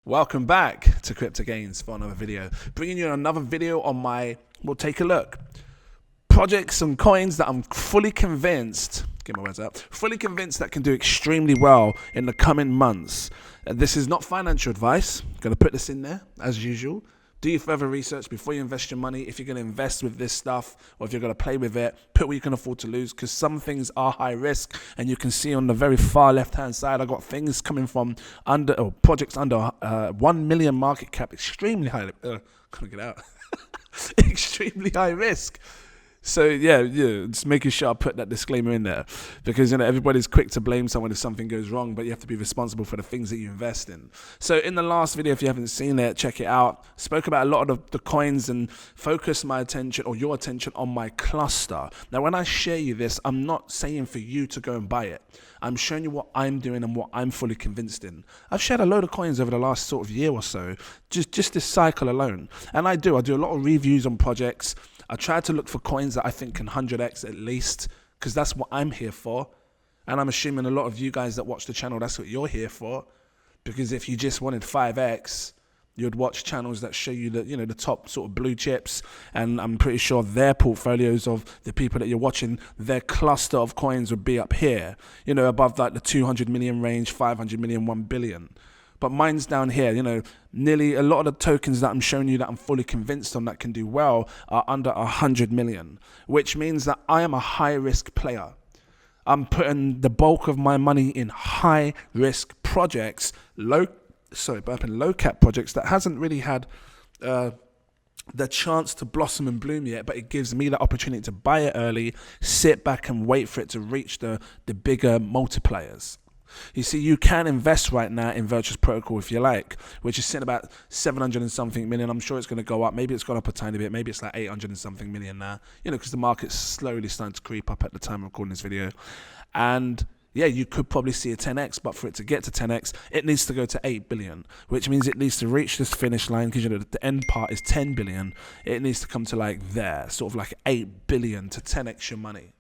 Welcome back to Cryptogains for another video. Bringing you another video on we'll take a look. Projects and coins that I'm fully convinced, get my words out, fully convinced that can do extremely well in the coming months. This is not financial advice. I'm going to put this in there as usual. Do your further research before you invest your money. If you're going to invest with this stuff or if you're going to play with it, put what you can afford to lose, because some things are high risk. And you can see on the very far left hand side, I got things coming from projects under 1 million market cap, extremely high. Can't get out. Extremely high risk. So yeah, just making sure I put that disclaimer in there, because everybody's quick to blame someone if something goes wrong, but you have to be responsible for the things that you invest in. So in the last video, if you haven't seen it, check it out. Spoke about a lot of the coins and focused my attention or your attention on my cluster. Now, when I share you this, I'm not saying for you to go and buy it. I'm showing you what I'm doing and what I'm fully convinced in. I've shared a load of coins over the last sort of year or so, just this cycle alone. And I do a lot of reviews on projects. I try to look for coins that I think can 100x at least, because that's what I'm here for. And I'm assuming a lot of you guys that watch the channel, that's what you're here for. Because if you just wanted 5x, you'd watch channels that show you the top sort of blue chips. And I'm pretty sure their portfolios of the people that you're watching, their cluster of coins would be up here, above like the 200 million range, 500 million, 1 billion. But mine's down here, nearly a lot of the tokens that I'm showing you that I'm fully convinced on that can do well are under 100 million, which means that I am a high risk player. I'm putting the bulk of my money in high risk projects, low cap projects that hasn't really had the chance to blossom and bloom yet, but it gives me the opportunity to buy it early, sit back and wait for it to reach the bigger multipliers. You see, you can invest right now in Virtuous Protocol if you like, which is sitting about 700 and something million. I'm sure it's going to go up. Maybe it's gone up a tiny bit. Maybe it's like 800 and something million now, because the market's slowly starting to creep up at the time of recording this video. And yeah, you could probably see a 10x, but for it to get to 10x, it needs to go to 8 billion, which means it needs to reach this finish line, because the end part is 10 billion. It needs to come to like there, sort of like 8 billion to 10x your money.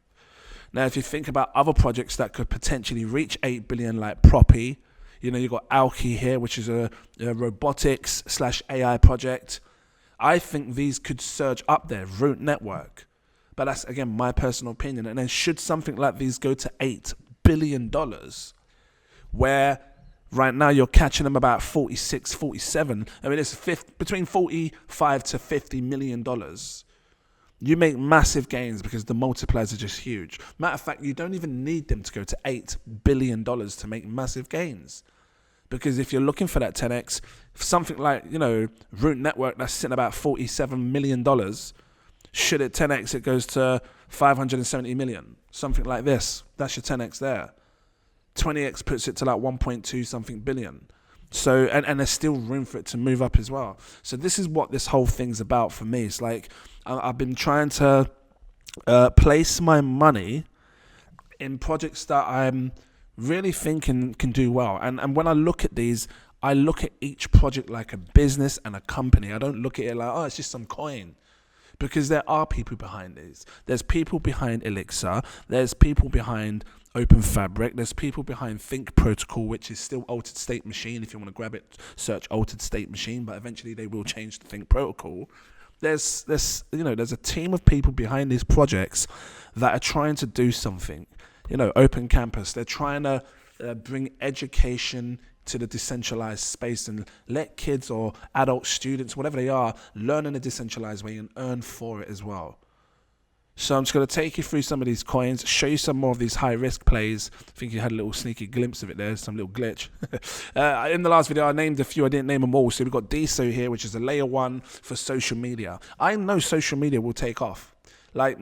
Now, if you think about other projects that could potentially reach 8 billion, like Proppy, you've got Alki here, which is a robotics/AI project. I think these could surge up there, Root Network. But that's, again, my personal opinion. And then should something like these go to $8 billion, where right now you're catching them about 46, 47. I mean, it's between 45 to $50 million. You make massive gains because the multipliers are just huge. Matter of fact, you don't even need them to go to $8 billion to make massive gains. Because if you're looking for that 10x, something like, Root Network that's sitting about $47 million, should it 10x, it goes to 570 million. Something like this. That's your 10x there. 20x puts it to like 1.2 something billion. So, and there's still room for it to move up as well. So this is what this whole thing's about for me. It's like I've been trying to place my money in projects that I'm really thinking can do well. And when I look at these, I look at each project like a business and a company. I don't look at it like, oh, it's just some coin. Because there are people behind these. There's people behind Elixir. There's people behind Open Fabric. There's people behind Phonk protocol, which is still altered state machine. If you want to grab it, search altered state machine. But eventually they will change the Phonk protocol. There's a team of people behind these projects that are trying to do something. Open Campus. They're trying to bring education to the decentralized space and let kids or adult students, whatever they are, learn in a decentralized way and earn for it as well. So I'm just going to take you through some of these coins, show you some more of these high-risk plays. I think you had a little sneaky glimpse of it there, some little glitch. In the last video, I named a few. I didn't name them all. So we've got Deso here, which is a layer 1 for social media. I know social media will take off. Like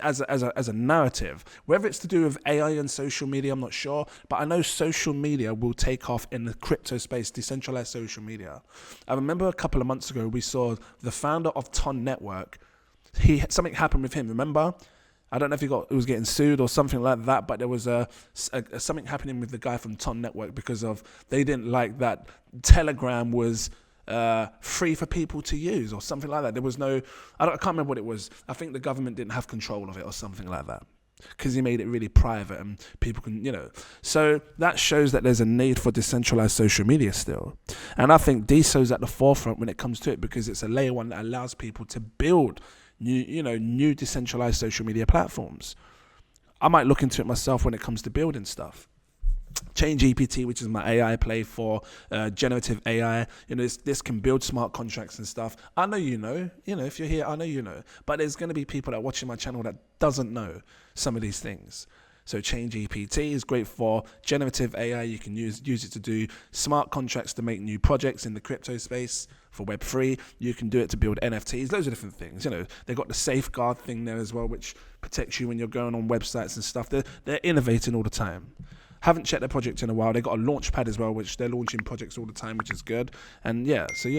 as a narrative, whether it's to do with AI and social media, I'm not sure, but I know social media will take off in the crypto space, decentralized social media. I remember a couple of months ago we saw the founder of Ton Network. Something happened with him. Remember? I don't know if he was getting sued or something like that, but there was something happening with the guy from Ton Network because they didn't like that Telegram was free for people to use or something like that. There was I can't remember what it was. I think the government didn't have control of it or something like that. because he made it really private and people can, So that shows that there's a need for decentralized social media still. And I think Deso's at the forefront when it comes to it, because it's a layer one that allows people to build new decentralized social media platforms. I might look into it myself when it comes to building stuff. ChainGPT, which is my AI play for generative AI, this can build smart contracts and stuff. I know if you're here, I know but there's going to be people that are watching my channel that doesn't know some of these things. So ChainGPT is great for generative AI. You can use it to do smart contracts to make new projects in the crypto space for Web3. You can do it to build NFTs, loads of different things. They've got the safeguard thing there as well, which protects you when you're going on websites and stuff. They're innovating all the time. Haven't checked their project in a while. They got a launch pad as well, which they're launching projects all the time, which is good. And yeah, so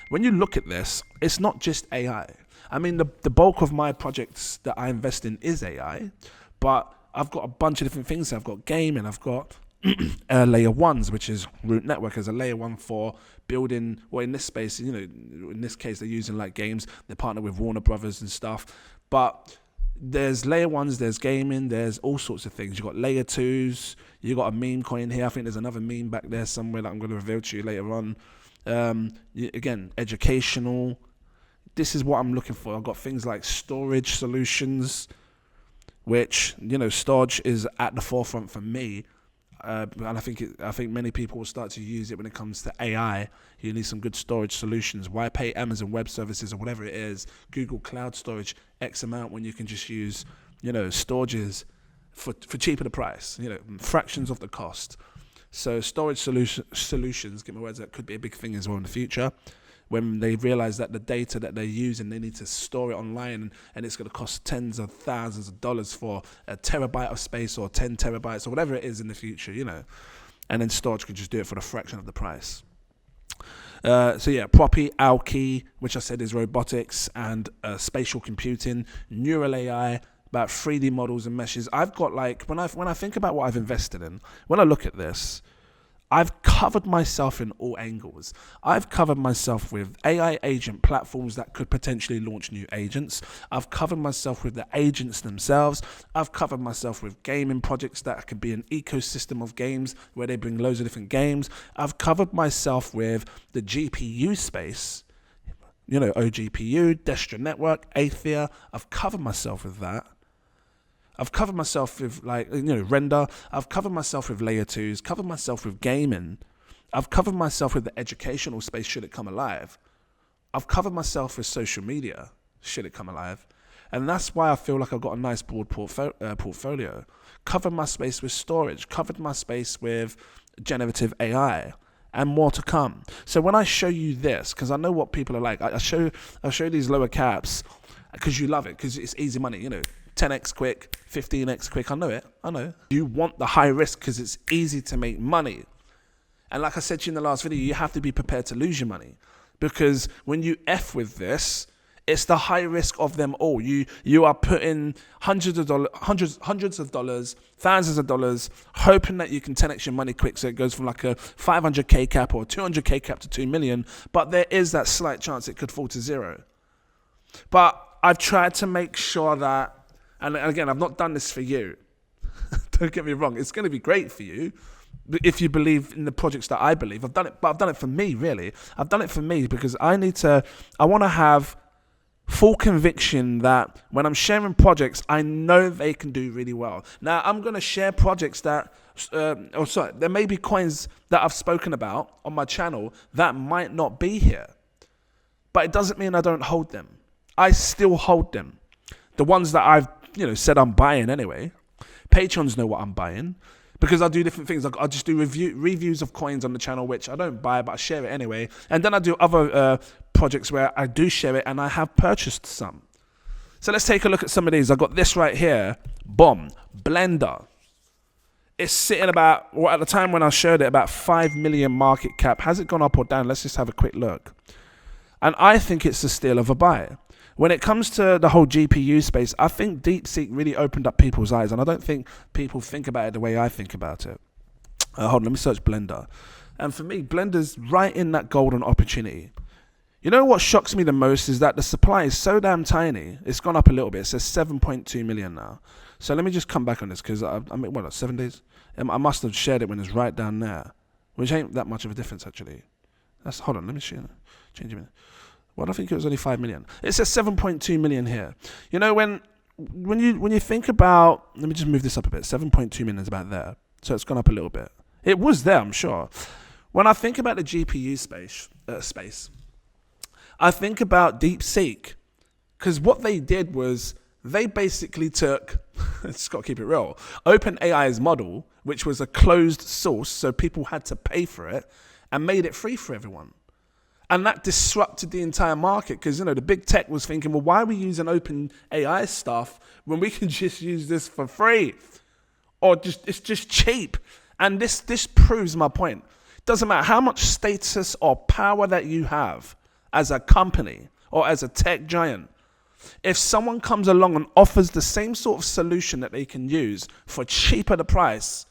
when you look at this, it's not just AI. I mean, the bulk of my projects that I invest in is AI, but I've got a bunch of different things. I've got gaming, I've got layer ones, which is Root Network as a layer one for building, well, in this space, in this case, they're using like games. They partner with Warner Brothers and stuff. But there's layer ones, there's gaming, there's all sorts of things. You've got layer twos, you got a meme coin here. I think there's another meme back there somewhere that I'm going to reveal to you later on. Again, educational. This is what I'm looking for. I've got things like storage solutions, which, storage is at the forefront for me. And I think many people will start to use it when it comes to AI. You need some good storage solutions. Why pay Amazon Web Services or whatever it is, Google Cloud Storage X amount, when you can just use, storages for cheaper the price, fractions of the cost. So storage solutions, get my words out, could be a big thing as well in the future. When they realize that the data that they're using, they need to store it online, and it's going to cost tens of thousands of dollars for a terabyte of space or 10 terabytes or whatever it is in the future, and then storage can just do it for the fraction of the price. So yeah, Proppy, Alki, which I said is robotics and spatial computing, neural AI, about 3D models and meshes. I've got when I think about what I've invested in, when I look at this, I've covered myself in all angles. I've covered myself with AI agent platforms that could potentially launch new agents. I've covered myself with the agents themselves. I've covered myself with gaming projects that could be an ecosystem of games where they bring loads of different games. I've covered myself with the GPU space, OGPU, Destra Network, Aethia. I've covered myself with that. I've covered myself with render. I've covered myself with layer twos, covered myself with gaming. I've covered myself with the educational space should it come alive. I've covered myself with social media should it come alive. And that's why I feel like I've got a nice broad portfolio. Covered my space with storage, covered my space with generative AI, and more to come. So when I show you this, because I know what people are like, I show these lower caps because you love it, because it's easy money, 10x quick, 15x quick. I know. You want the high risk because it's easy to make money. And like I said to you in the last video, you have to be prepared to lose your money, because when you F with this, it's the high risk of them all. You are putting hundreds of dollars, thousands of dollars, hoping that you can 10x your money quick, so it goes from like a 500k cap or 200k cap to 2 million. But there is that slight chance it could fall to zero. But I've tried to make sure that, and again, I've not done this for you. Don't get me wrong. It's going to be great for you if you believe in the projects that I believe. I've done it, but I've done it for me, really. I've done it for me because I want to have full conviction that when I'm sharing projects, I know they can do really well. Now, I'm going to share projects that, there may be coins that I've spoken about on my channel that might not be here. But it doesn't mean I don't hold them. I still hold them. The ones that I've said I'm buying anyway. Patrons know what I'm buying, because I do different things. I just do reviews of coins on the channel, which I don't buy, but I share it anyway. And then I do other projects where I do share it, and I have purchased some. So let's take a look at some of these. I got this right here, blendr. It's sitting about, well, at the time when I showed it, about 5 million market cap. Has it gone up or down? Let's just have a quick look. And I think it's a steal of a buy. When it comes to the whole GPU space, I think DeepSeek really opened up people's eyes, and I don't think people think about it the way I think about it. Hold on, let me search blendr. And for me, blendr's right in that golden opportunity. You know what shocks me the most is that the supply is so damn tiny. It's gone up a little bit. It says 7.2 million now. So let me just come back on this, because I mean, what, 7 days? I must have shared it when it's right down there, which ain't that much of a difference actually. Hold on, let me change it. Well, I think it was only 5 million. It says 7.2 million here. You know, when you think about, let me just move this up a bit. 7.2 million is about there, so it's gone up a little bit. It was there, I'm sure. When I think about the GPU space, I think about DeepSeek, because what they did was they basically took, it's got to keep it real, OpenAI's model, which was a closed source, so people had to pay for it, and made it free for everyone. And that disrupted the entire market, because, you know, the big tech was thinking, well, why are we using OpenAI stuff when we can just use this for free? Or it's just cheap. And this proves my point. It doesn't matter how much status or power that you have as a company or as a tech giant. If someone comes along and offers the same sort of solution that they can use for cheaper the price,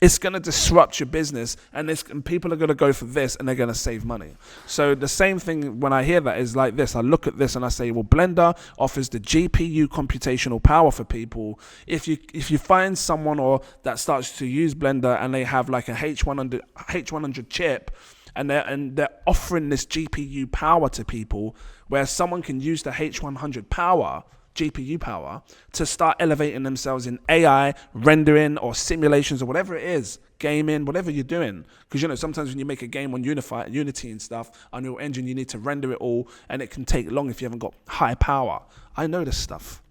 it's going to disrupt your business, and people are going to go for this, and they're going to save money. So the same thing when I hear that is like this. I look at this and I say, well, Blender offers the GPU computational power for people. If you find someone that starts to use Blender and they have like a H100 chip, and they're offering this GPU power to people, where someone can use the H100 GPU power to start elevating themselves in AI, rendering, or simulations, or whatever it is, gaming, whatever you're doing. Because, you know, sometimes when you make a game on Unity and stuff, Unreal Engine, you need to render it all, and it can take long if you haven't got high power. I know this stuff.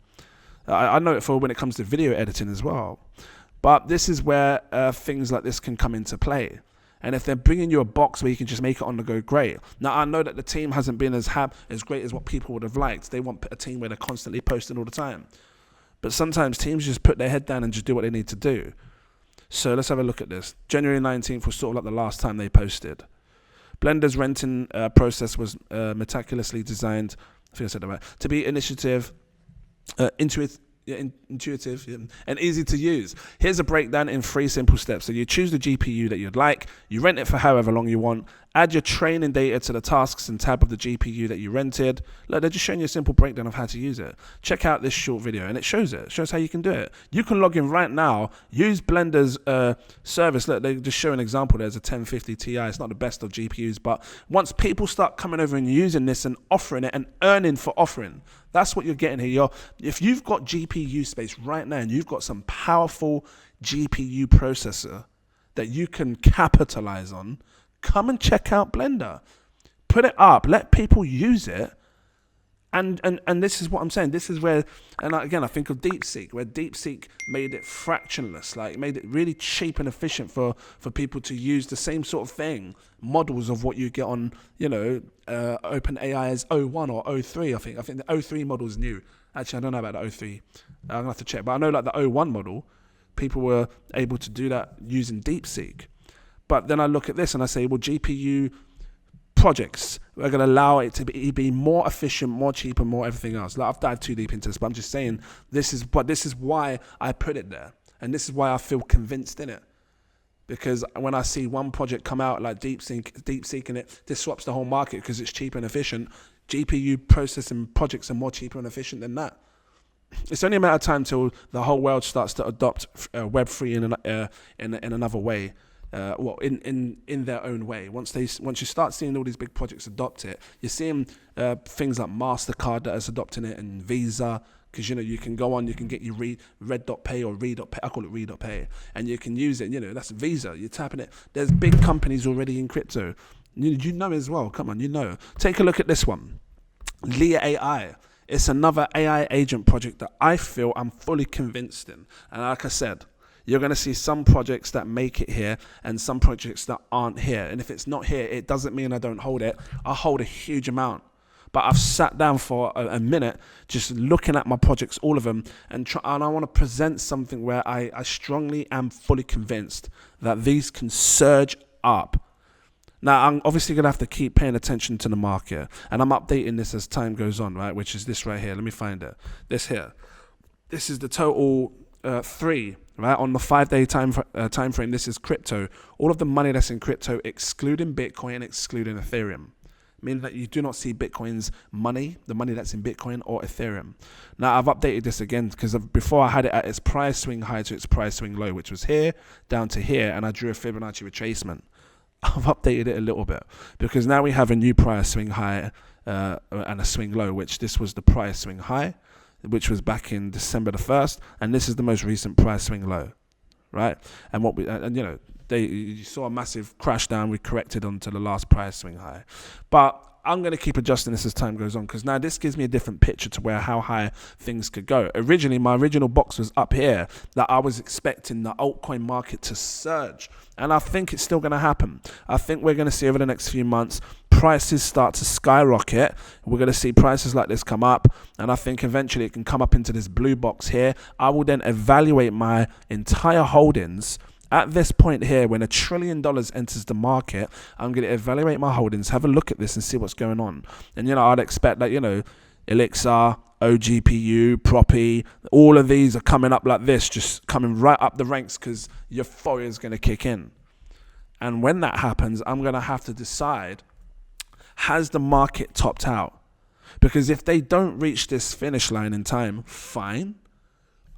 I know it for when it comes to video editing as well. But this is where things like this can come into play. And if they're bringing you a box where you can just make it on the go, great. Now, I know that the team hasn't been as great as what people would have liked. They want a team where they're constantly posting all the time. But sometimes teams just put their head down and just do what they need to do. So let's have a look at this. January 19th was sort of like the last time they posted. Blender's renting process was meticulously designed, I think I said that right, to be intuitive, and easy to use. Here's a breakdown in 3 simple steps. So you choose the GPU that you'd like, you rent it for however long you want, add your training data to the tasks and tab of the GPU that you rented. Look, they're just showing you a simple breakdown of how to use it. Check out this short video, and it shows how you can do it. You can log in right now, use Blender's service. Look, they just show an example. There's a 1050 Ti. It's not the best of GPUs, but once people start coming over and using this and offering it and earning for offering, that's what you're getting here. If you've got GPU space right now and you've got some powerful GPU processor that you can capitalize on, come and check out Blender. Put it up. Let people use it. And this is what I'm saying. This is where, and again, I think of DeepSeek, where DeepSeek made it fractionless, like made it really cheap and efficient for people to use the same sort of thing, models of what you get on, you know, OpenAI's 01 or 03. I think the 03 model is new. Actually, I don't know about the 03. I'm gonna have to check, but I know like the 01 model, people were able to do that using DeepSeek. But then I look at this and I say, well, GPU projects are going to allow it to be more efficient, more cheaper, more everything else. Like, I've dived too deep into this, but I'm just saying this is why I put it there, and this is why I feel convinced in it. Because when I see one project come out like DeepSeek, and it disrupts the whole market because it's cheap and efficient, GPU processing projects are more cheaper and efficient than that. It's only a matter of time till the whole world starts to adopt Web3 in another way. In their own way. Once you start seeing all these big projects adopt it, you're seeing things like MasterCard that is adopting it, and Visa, because you know you can go on, you can get your red.pay or re.pay. I call it re.pay, and you can use it. You know, that's Visa. You're tapping it. There's big companies already in crypto. You know as well. Come on, you know. Take a look at this one, AI. It's another AI agent project that I feel I'm fully convinced in, and like I said, you're going to see some projects that make it here and some projects that aren't here. And if it's not here, it doesn't mean I don't hold it. I hold a huge amount. But I've sat down for a minute just looking at my projects, all of them, and I want to present something where I strongly am fully convinced that these can surge up. Now, I'm obviously going to have to keep paying attention to the market, and I'm updating this as time goes on, right, which is this right here. Let me find it. This here. This is the total 3, right, on the 5-day time frame. This is crypto. All of the money that's in crypto, excluding Bitcoin, excluding Ethereum. meaning that you do not see Bitcoin's money, the money that's in Bitcoin or Ethereum. Now, I've updated this again because before I had it at its price swing high to its price swing low, which was here down to here, and I drew a Fibonacci retracement. I've updated it a little bit because now we have a new price swing high and a swing low, which this was the price swing high, which was back in December the 1st, and this is the most recent price swing low, right? And what we, and you know, you saw a massive crash down. We corrected onto the last price swing high, but I'm going to keep adjusting this as time goes on because now this gives me a different picture to how high things could go. Originally, my original box was up here that I was expecting the altcoin market to surge, and I think it's still going to happen. I think we're going to see over the next few months prices start to skyrocket. We're going to see prices like this come up, and I think eventually it can come up into this blue box here. I will then evaluate my entire holdings. At this point here, when $1 trillion enters the market, I'm going to evaluate my holdings, have a look at this and see what's going on. And, you know, I'd expect that, you know, Elixir, OGPU, Proppy, all of these are coming up like this, just coming right up the ranks because euphoria is going to kick in. And when that happens, I'm going to have to decide, has the market topped out? Because if they don't reach this finish line in time, fine.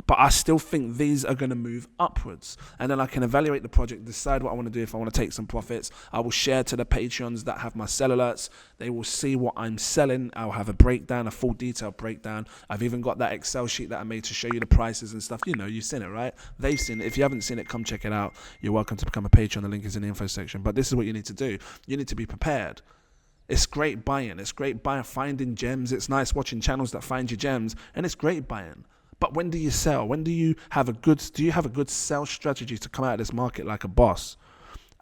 But I still think these are going to move upwards. And then I can evaluate the project, decide what I want to do. If I want to take some profits, I will share to the Patreons that have my sell alerts. They will see what I'm selling. I'll have a breakdown, a full detailed breakdown. I've even got that Excel sheet that I made to show you the prices and stuff. You know, you've seen it, right? They've seen it. If you haven't seen it, come check it out. You're welcome to become a Patreon. The link is in the info section. But this is what you need to do. You need to be prepared. It's great buying. It's great buying, finding gems. It's nice watching channels that find you gems. And it's great buying. But when do you sell? When do you have a good sell strategy to come out of this market like a boss?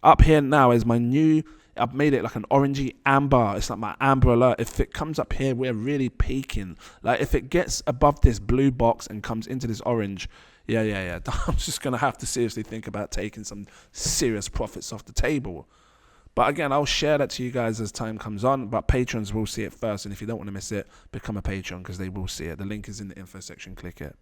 Up here now is my new, I've made it like an orangey amber. It's like my amber alert. If it comes up here, we're really peaking. Like if it gets above this blue box and comes into this orange, yeah. I'm just going to have to seriously think about taking some serious profits off the table. But again, I'll share that to you guys as time comes on, but patrons will see it first. And if you don't want to miss it, become a patron because they will see it. The link is in the info section. Click it.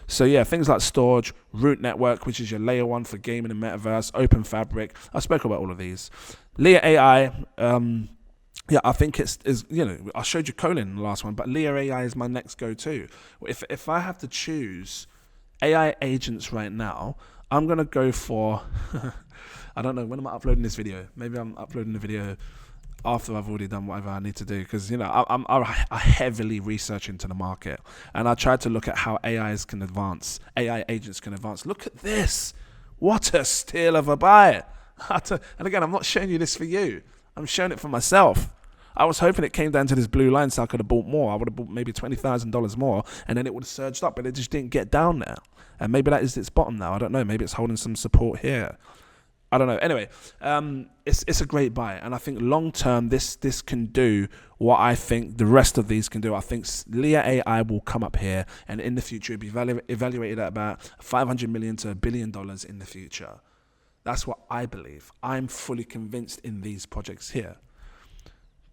So yeah, things like Storage, Root Network, which is your layer 1 for gaming and metaverse, Open Fabric. I spoke about all of these. Leah AI, yeah, I think is you know, I showed you Colin in the last one, but Leah AI is my next go-to. If I have to choose AI agents right now, I'm going to go for... I don't know, when am I uploading this video? Maybe I'm uploading the video after I've already done whatever I need to do because, you know, I heavily research into the market and I tried to look at how AI agents can advance. Look at this. What a steal of a buy. And again, I'm not showing you this for you. I'm showing it for myself. I was hoping it came down to this blue line so I could have bought more. I would have bought maybe $20,000 more and then it would have surged up, but it just didn't get down there. And maybe that is its bottom now. I don't know. Maybe it's holding some support here. I don't know. Anyway, it's a great buy, and I think long term this can do what I think the rest of these can do. I think Leah AI will come up here, and in the future it'll be evaluated at about $500 million to $1 billion in the future. That's what I believe. I'm fully convinced in these projects here.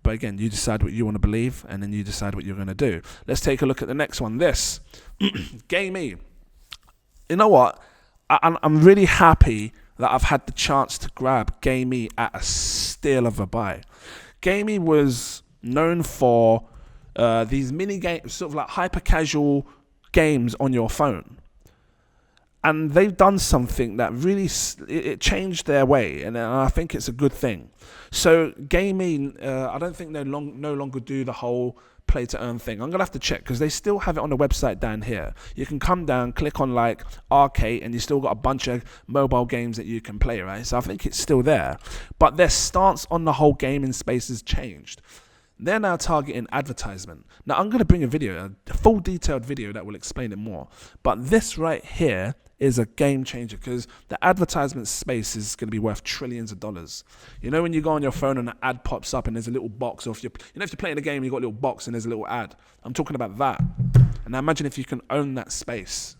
But again, you decide what you want to believe, and then you decide what you're going to do. Let's take a look at the next one. This GameE. You know what? I'm really happy that I've had the chance to grab GameE at a steal of a buy. GameE was known for these mini games, sort of like hyper casual games on your phone. And they've done something that really, it changed their way, and I think it's a good thing. So GameE, I don't think they no longer do the whole play to earn thing. I'm going to have to check because they still have it on the website down here. You can come down, click on like arcade, and you still got a bunch of mobile games that you can play, right? So I think it's still there. But their stance on the whole gaming space has changed. They're now targeting advertisement. Now I'm going to bring a full detailed video that will explain it more. But this right here is a game changer because the advertisement space is going to be worth trillions of dollars. You know when you go on your phone and an ad pops up and there's a little box, or if you're playing a game, you've got a little box and there's a little ad. I'm talking about that. And now imagine if you can own that space.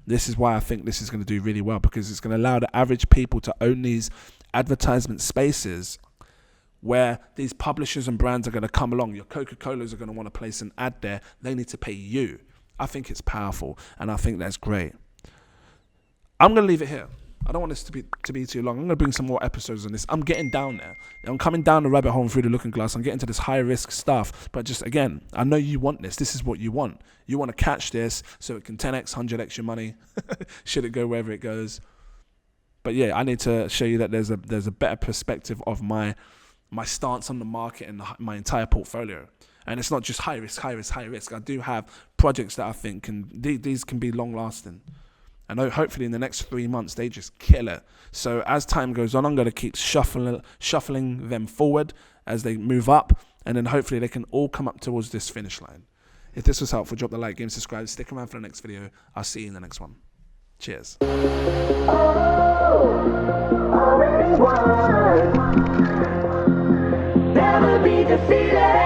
This is why I think this is going to do really well, because it's going to allow the average people to own these advertisement spaces where these publishers and brands are going to come along. Your Coca-Colas are going to want to place an ad there. They need to pay you. I think it's powerful, and I think that's great. I'm going to leave it here. I don't want this to be too long. I'm going to bring some more episodes on this. I'm getting down there. I'm coming down the rabbit hole and through the looking glass. I'm getting to this high risk stuff. But just, again, I know you want this. This is what you want. You want to catch this so it can 10x, 100x your money. Should it go wherever it goes. But yeah, I need to show you that there's a better perspective of my stance on the market and my entire portfolio. And it's not just high risk. I do have projects that I think these can be long lasting. I know hopefully in the next 3 months, they just kill it. So as time goes on, I'm going to keep shuffling them forward as they move up. And then hopefully they can all come up towards this finish line. If this was helpful, drop the like, game, subscribe, stick around for the next video. I'll see you in the next one. Cheers. Never be defeated.